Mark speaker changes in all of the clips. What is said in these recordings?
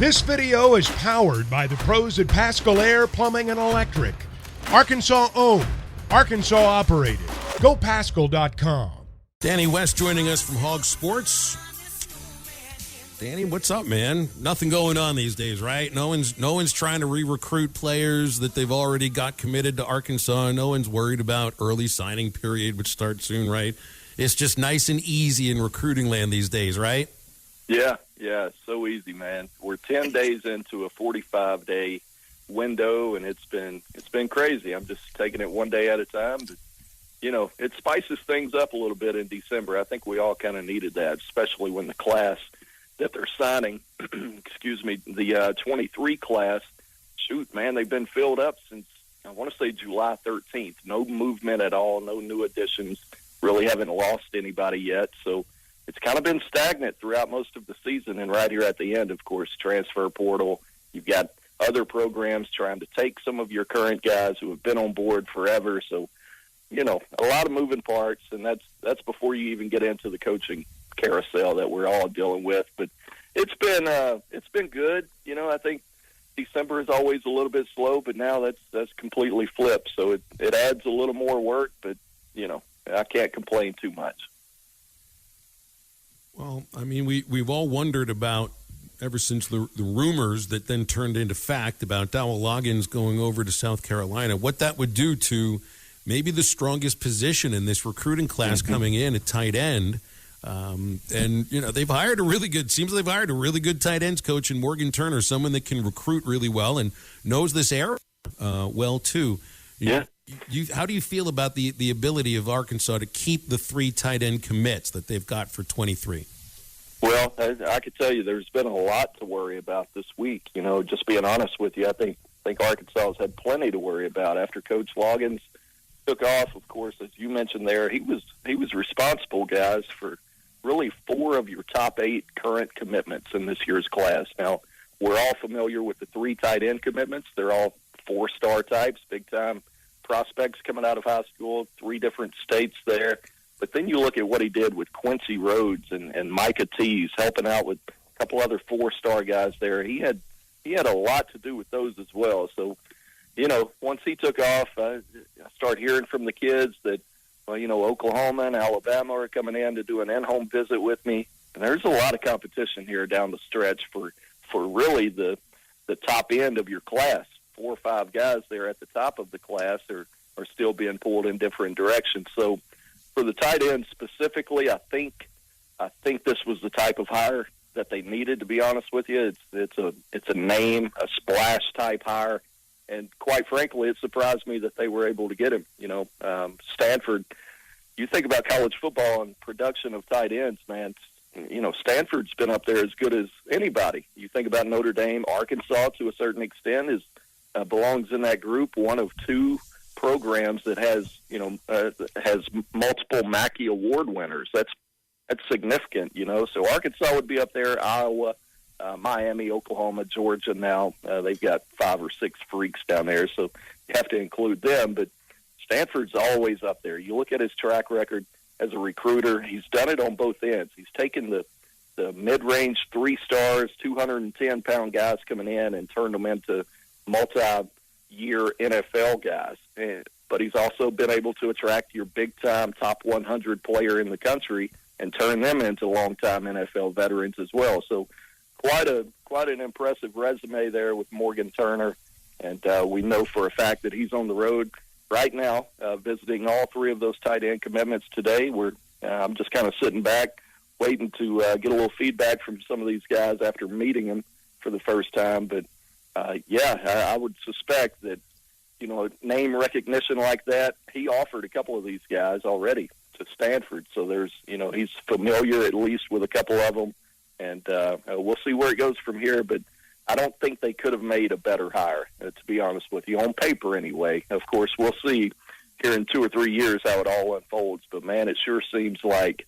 Speaker 1: This video is powered by the pros at Pascal Air Plumbing and Electric. Arkansas owned, Arkansas operated. GoPascal.com.
Speaker 2: Danny West joining us from HawgSport's. Danny, what's up, man? Nothing going on these days, right? No one's trying to re-recruit players that they've already got committed to Arkansas. No one's worried about early signing period, which starts soon, right? It's just nice and easy in recruiting land these days, right?
Speaker 3: Yeah, it's so easy, man. We're 10 days into a 45-day window, and it's been crazy. I'm just taking it one day at a time. But, you know, it spices things up a little bit in December. I think we all kind of needed that, especially when the class that they're signing, the 23 class, shoot, man, they've been filled up since, I want to say, July 13th. No movement at all, no new additions. Really haven't lost anybody yet, so it's kind of been stagnant throughout most of the season. And right here at the end, of course, transfer portal. You've got other programs trying to take some of your current guys who have been on board forever. So, you know, a lot of moving parts, and that's before you even get into the coaching carousel that we're all dealing with. But it's been good. You know, I think December is always a little bit slow, but now that's completely flipped. So it adds a little more work, but, you know, I can't complain too much.
Speaker 2: Well, I mean, we've all wondered about, ever since the rumors that then turned into fact about Dowell Loggins going over to South Carolina, what that would do to maybe the strongest position in this recruiting class coming in at tight end. And, you know, they've hired a really good tight ends coach in Morgan Turner, someone that can recruit really well and knows this area well, too.
Speaker 3: Yeah.
Speaker 2: How do you feel about the ability of Arkansas to keep the 3 tight end commits that they've got for 23?
Speaker 3: Well, I could tell you there's been a lot to worry about this week. You know, just being honest with you, I think Arkansas has had plenty to worry about after Coach Loggins took off. Of course, as you mentioned there, he was responsible, guys, for really 4 of your top 8 current commitments in this year's class. Now, we're all familiar with the 3 tight end commitments. They're all 4-star types, big-time prospects coming out of high school, 3 different states there. But then you look at what he did with Quincy Rhodes and Micah Tease, helping out with a couple other 4-star guys there. He had a lot to do with those as well. So, you know, once he took off, I start hearing from the kids that, well, you know, Oklahoma and Alabama are coming in to do an in-home visit with me. And there's a lot of competition here down the stretch for really the top end of your class. 4 or 5 guys there at the top of the class are still being pulled in different directions. So for the tight end specifically, I think this was the type of hire that they needed, to be honest with you. It's a name, a splash type hire. And quite frankly, it surprised me that they were able to get him. You know, Stanford, you think about college football and production of tight ends, man, you know, Stanford's been up there as good as anybody. You think about Notre Dame, Arkansas to a certain extent belongs in that group, one of 2 programs that has multiple Mackey Award winners. That's significant, you know. So Arkansas would be up there, Iowa, Miami, Oklahoma, Georgia now. They've got 5 or 6 freaks down there, so you have to include them. But Stanford's always up there. You look at his track record as a recruiter, he's done it on both ends. He's taken the mid-range 3-stars, 210-pound guys coming in and turned them into multi-year NFL guys. But he's also been able to attract your big-time top 100 player in the country and turn them into long-time NFL veterans as well. So quite an impressive resume there with Morgan Turner. And we know for a fact that he's on the road right now visiting all 3 of those tight end commitments today. I'm just kind of sitting back waiting to get a little feedback from some of these guys after meeting them for the first time. But I would suspect that, you know, name recognition like that, he offered a couple of these guys already to Stanford. So there's, you know, he's familiar at least with a couple of them. And we'll see where it goes from here. But I don't think they could have made a better hire, to be honest with you, on paper anyway. Of course, we'll see here in 2 or 3 years how it all unfolds. But, man, it sure seems like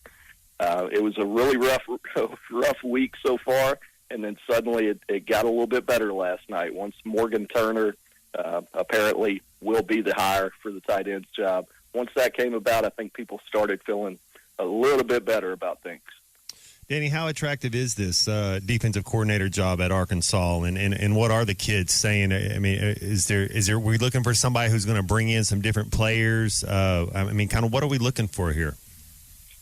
Speaker 3: it was a really rough week so far. And then suddenly it got a little bit better last night once Morgan Turner apparently will be the hire for the tight end's job. Once that came about, I think people started feeling a little bit better about things.
Speaker 4: Danny, how attractive is this defensive coordinator job at Arkansas, and what are the kids saying? I mean, is there we looking for somebody who's going to bring in some different players? I mean, kind of what are we looking for here?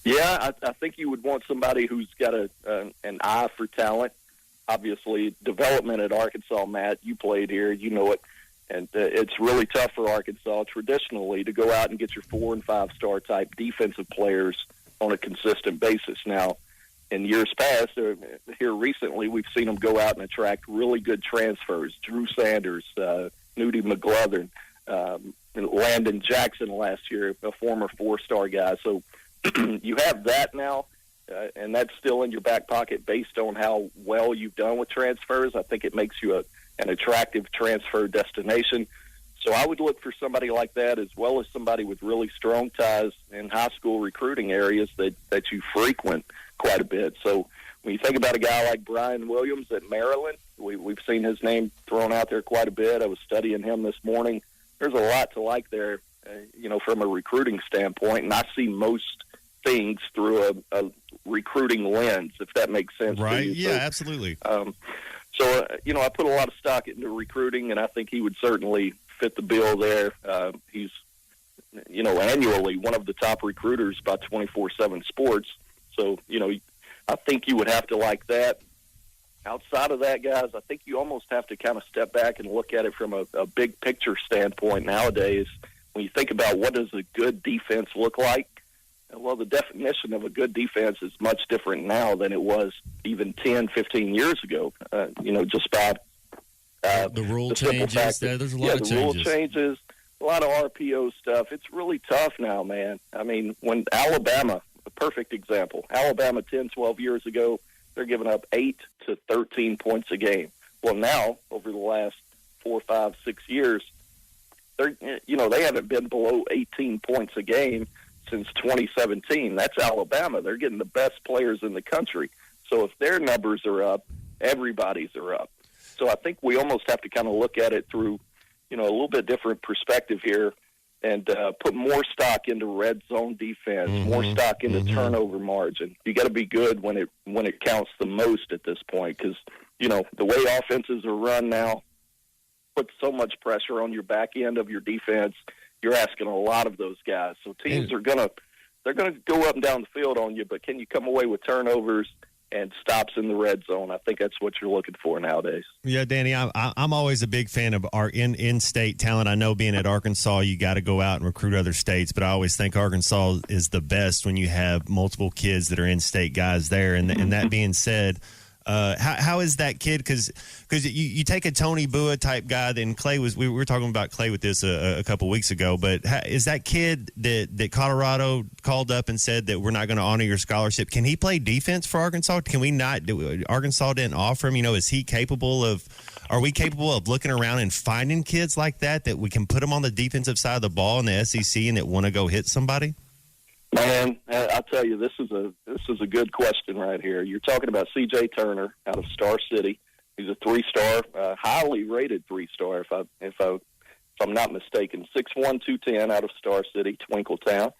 Speaker 3: Yeah, I think you would want somebody who's got an eye for talent. Obviously, development at Arkansas, Matt, you played here, you know it, and it's really tough for Arkansas traditionally to go out and get your 4- and 5-star type defensive players on a consistent basis. Now, in years past, here recently, we've seen them go out and attract really good transfers. Drew Sanders, Nudie McGlothern, Landon Jackson last year, a former 4-star guy. So you have that now, and that's still in your back pocket based on how well you've done with transfers. I think it makes you an attractive transfer destination. So I would look for somebody like that, as well as somebody with really strong ties in high school recruiting areas that you frequent quite a bit. So when you think about a guy like Brian Williams at Maryland, we've seen his name thrown out there quite a bit. I was studying him this morning. There's a lot to like there, from a recruiting standpoint, and I see most things through a recruiting lens, if that makes sense.
Speaker 4: Right, yeah,
Speaker 3: so,
Speaker 4: absolutely.
Speaker 3: So I put a lot of stock into recruiting, and I think he would certainly fit the bill there. He's, annually one of the top recruiters by 24/7 Sports. So, I think you would have to like that. Outside of that, guys, I think you almost have to kind of step back and look at it from a big picture standpoint nowadays. When you think about what does a good defense look like, well, the definition of a good defense is much different now than it was even 10, 15 years ago, just by
Speaker 4: the rule changes. There's a lot of changes.
Speaker 3: The rule changes, a lot of RPO stuff. It's really tough now, man. I mean, when Alabama, a perfect example, Alabama 10, 12 years ago, they're giving up 8 to 13 points a game. Well, now, over the last 4, 5, 6 years, they haven't been below 18 points a game since 2017. That's Alabama. They're getting the best players in the country. So if their numbers are up, everybody's are up. So I think we almost have to kind of look at it through, a little bit different perspective here, and put more stock into red zone defense, more stock into turnover margin. You got to be good when it counts the most at this point, because the way offenses are run now puts so much pressure on your back end of your defense. You're asking a lot of those guys. So teams they're gonna go up and down the field on you, but can you come away with turnovers and stops in the red zone? I think that's what you're looking for nowadays.
Speaker 4: Yeah, Danny, I'm always a big fan of our in-state talent. I know being at Arkansas, you got to go out and recruit other states, but I always think Arkansas is the best when you have multiple kids that are in-state guys there. And that being said, how is that kid? Because you take a Tony Bua type guy. Then Clay we were talking about Clay with this a couple weeks ago. But is that kid that Colorado called up and said that we're not going to honor your scholarship? Can he play defense for Arkansas? Can we not? Arkansas didn't offer him. Is he capable of? Are we capable of looking around and finding kids like that we can put them on the defensive side of the ball in the SEC and that want to go hit somebody?
Speaker 3: Man, I'll tell you, this is a good question right here. You're talking about C.J. Turner out of Star City. He's a 3-star, highly rated 3-star, if I'm not mistaken. 6'1", 210 out of Star City, Twinkletown.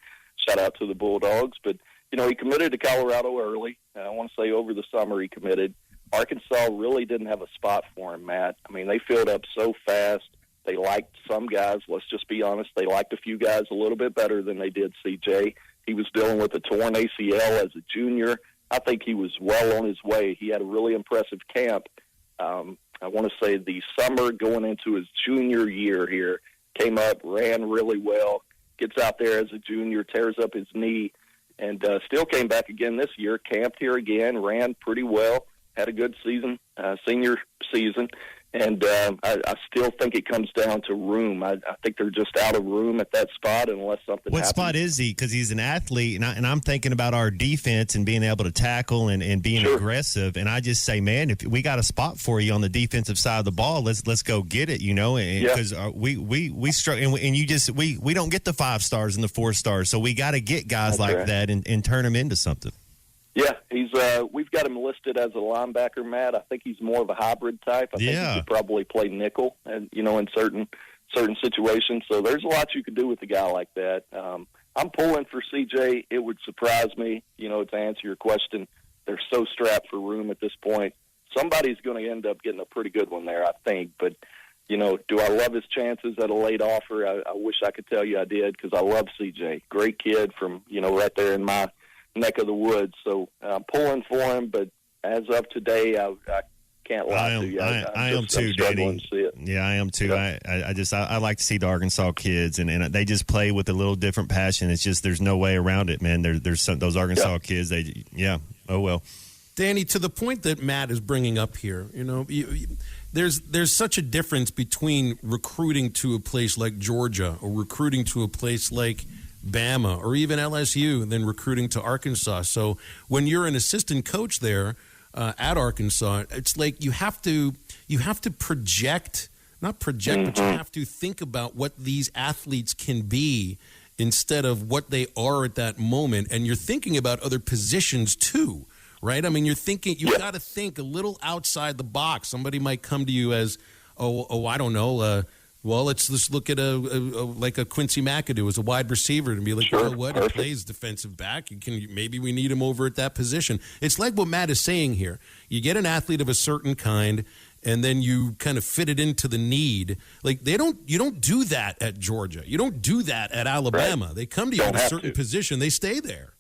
Speaker 3: Shout out to the Bulldogs. But he committed to Colorado early. I want to say over the summer he committed. Arkansas really didn't have a spot for him, Matt. I mean, they filled up so fast. They liked some guys. Let's just be honest. They liked a few guys a little bit better than they did C.J. He was dealing with a torn ACL as a junior. I think he was well on his way. He had a really impressive camp. I want to say the summer going into his junior year here, came up, ran really well, gets out there as a junior, tears up his knee, and still came back again this year, camped here again, ran pretty well, had a good season, senior season. And I still think it comes down to room. I think they're just out of room at that spot unless something happens.
Speaker 4: What spot is he? Because he's an athlete, and I'm thinking about our defense and being able to tackle and being aggressive. And I just say, man, if we got a spot for you on the defensive side of the ball, let's go get it. Because we struggle, and we don't get the 5 stars and the 4 stars, so we got to get guys like that and turn them into something.
Speaker 3: Yeah, we've got him listed as a linebacker, Matt. I think he's more of a hybrid type. I think he could probably play nickel, and in certain situations. So there's a lot you could do with a guy like that. I'm pulling for CJ. It would surprise me, to answer your question, they're so strapped for room at this point. Somebody's going to end up getting a pretty good one there, I think. But, do I love his chances at a late offer? I wish I could tell you I did, because I love CJ. Great kid from, right there in my neck of the woods. So I'm pulling for him, but as of today, I can't lie to you.
Speaker 4: I am too, Danny. Yeah, I am too. Yeah. I like to see the Arkansas kids, and they just play with a little different passion. It's just there's no way around it, man. There's those Arkansas kids. Oh well.
Speaker 2: Danny, to the point that Matt is bringing up here, there's such a difference between recruiting to a place like Georgia or recruiting to a place like Bama or even LSU than recruiting to Arkansas. So when you're an assistant coach there at Arkansas, it's like you have to project, not project, but you have to think about what these athletes can be instead of what they are at that moment. And you're thinking about other positions too. Right? I mean, you're thinking, you've got to think a little outside the box. Somebody might come to you as, I don't know, well, let's look at like a Quincy McAdoo as a wide receiver and be like,
Speaker 3: sure,
Speaker 2: you know what, he plays defensive back. Maybe we need him over at that position. It's like what Matt is saying here. You get an athlete of a certain kind, and then you kind of fit it into the need. Like you don't do that at Georgia. You don't do that at Alabama. Right. They come to you in a certain position. They stay there.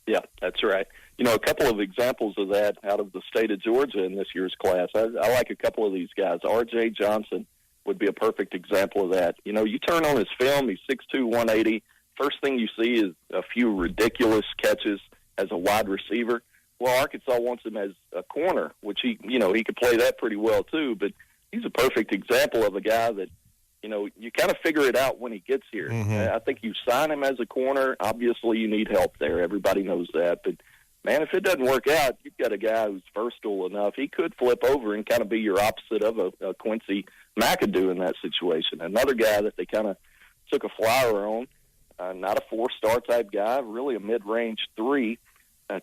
Speaker 3: Yeah, that's right. A couple of examples of that out of the state of Georgia in this year's class. I like a couple of these guys. R.J. Johnson would be a perfect example of that. You turn on his film, he's 6'2", 180. First thing you see is a few ridiculous catches as a wide receiver. Well, Arkansas wants him as a corner, which he could play that pretty well too, but he's a perfect example of a guy that, you kind of figure it out when he gets here. Mm-hmm. I think you sign him as a corner. Obviously, you need help there. Everybody knows that. But, man, if it doesn't work out, you've got a guy who's versatile enough. He could flip over and kind of be your opposite of a Quincy McAdoo in that situation. Another guy that they kind of took a flyer on, not a four-star type guy, really a mid-range 3.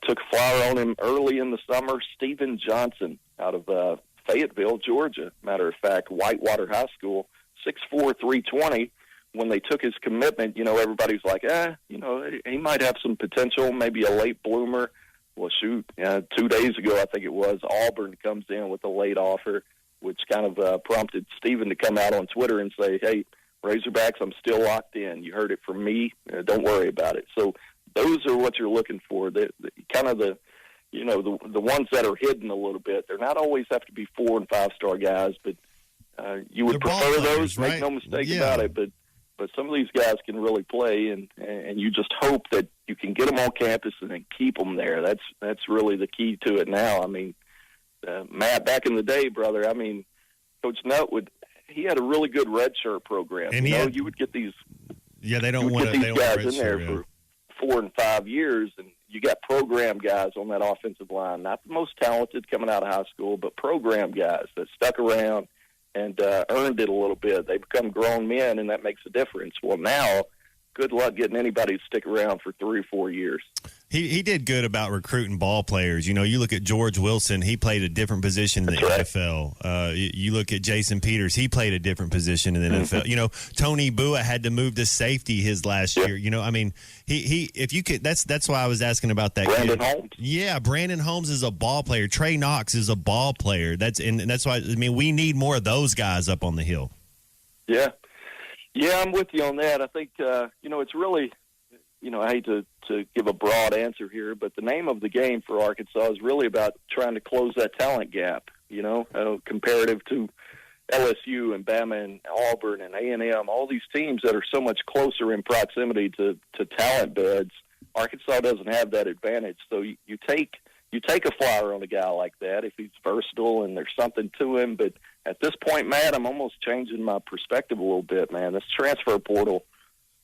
Speaker 3: Took a flyer on him early in the summer, Stephen Johnson out of Fayetteville, Georgia. Matter of fact, Whitewater High School. 6'4", 320. When they took his commitment, everybody's like, he might have some potential, maybe a late bloomer. Well, shoot, 2 days ago, I think it was, Auburn comes in with a late offer, which kind of prompted Stephen to come out on Twitter and say, hey, Razorbacks, I'm still locked in. You heard it from me. Don't worry about it. So those are what you're looking for. The ones that are hidden a little bit. They're not always have to be 4- and 5-star guys, but you would prefer those, right? Make no mistake about it, but some of these guys can really play, and you just hope that you can get them on campus and then keep them there. That's really the key to it now. I mean, Matt, back in the day, brother, I mean, Coach Nutt he had a really good redshirt program. And you would get these
Speaker 4: they don't want
Speaker 3: these guys in there for 4 and 5 years, and you got program guys on that offensive line, not the most talented coming out of high school, but program guys that stuck around and earned it a little bit. They become grown men, and that makes a difference. Well, now, good luck getting anybody to stick around for 3 or 4 years.
Speaker 4: He did good about recruiting ball players. You look at George Wilson, he played a different position in the NFL. You look at Jason Peters, he played a different position in the NFL. Tony Bua had to move to safety his last year. I mean, he if you could, that's why I was asking about that.
Speaker 3: Brandon Holmes.
Speaker 4: Yeah, Brandon Holmes is a ball player. Trey Knox is a ball player. That's why we need more of those guys up on the hill.
Speaker 3: Yeah, I'm with you on that. I think it's really. I hate to give a broad answer here, but the name of the game for Arkansas is really about trying to close that talent gap, comparative to LSU and Bama and Auburn and A&M, all these teams that are so much closer in proximity to talent beds. Arkansas doesn't have that advantage. So you take a flyer on a guy like that if he's versatile and there's something to him. But at this point, Matt, I'm almost changing my perspective a little bit, man. This transfer portal,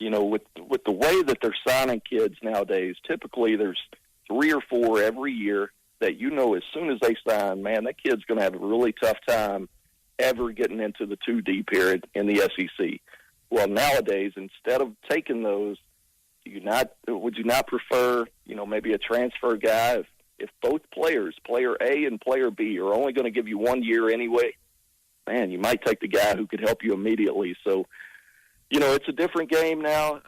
Speaker 3: with the way that they're signing kids nowadays, typically there's 3 or 4 every year that as soon as they sign, man, that kid's going to have a really tough time ever getting into the 2D period in the SEC. Well, nowadays, instead of taking those, would you not prefer, maybe a transfer guy if both players, player A and player B, are only going to give you 1 year anyway? Man, you might take the guy who could help you immediately. So, it's a different game now.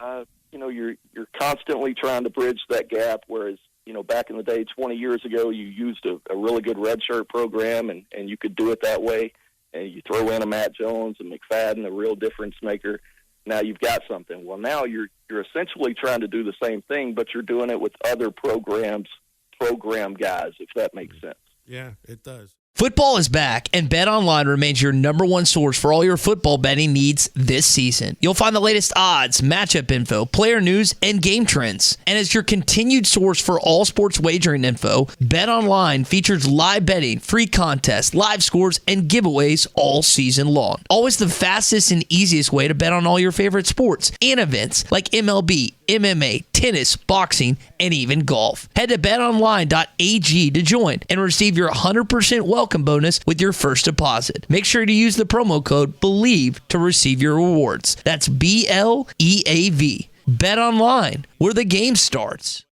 Speaker 3: You're constantly trying to bridge that gap, whereas back in the day, 20 years ago, you used a really good redshirt program, and you could do it that way. And you throw in a Matt Jones and McFadden, a real difference maker. Now you've got something. Well, now you're essentially trying to do the same thing, but you're doing it with other program guys, if that makes sense.
Speaker 2: Yeah, it does.
Speaker 5: Football is back, and BetOnline remains your number one source for all your football betting needs this season. You'll find the latest odds, matchup info, player news, and game trends. And as your continued source for all sports wagering info, BetOnline features live betting, free contests, live scores, and giveaways all season long. Always the fastest and easiest way to bet on all your favorite sports and events like MLB, MMA, tennis, boxing, and even golf. Head to betonline.ag to join and receive your 100% welcome bonus with your first deposit. Make sure to use the promo code BELIEVE to receive your rewards. That's BLEAV. Bet online, where the game starts.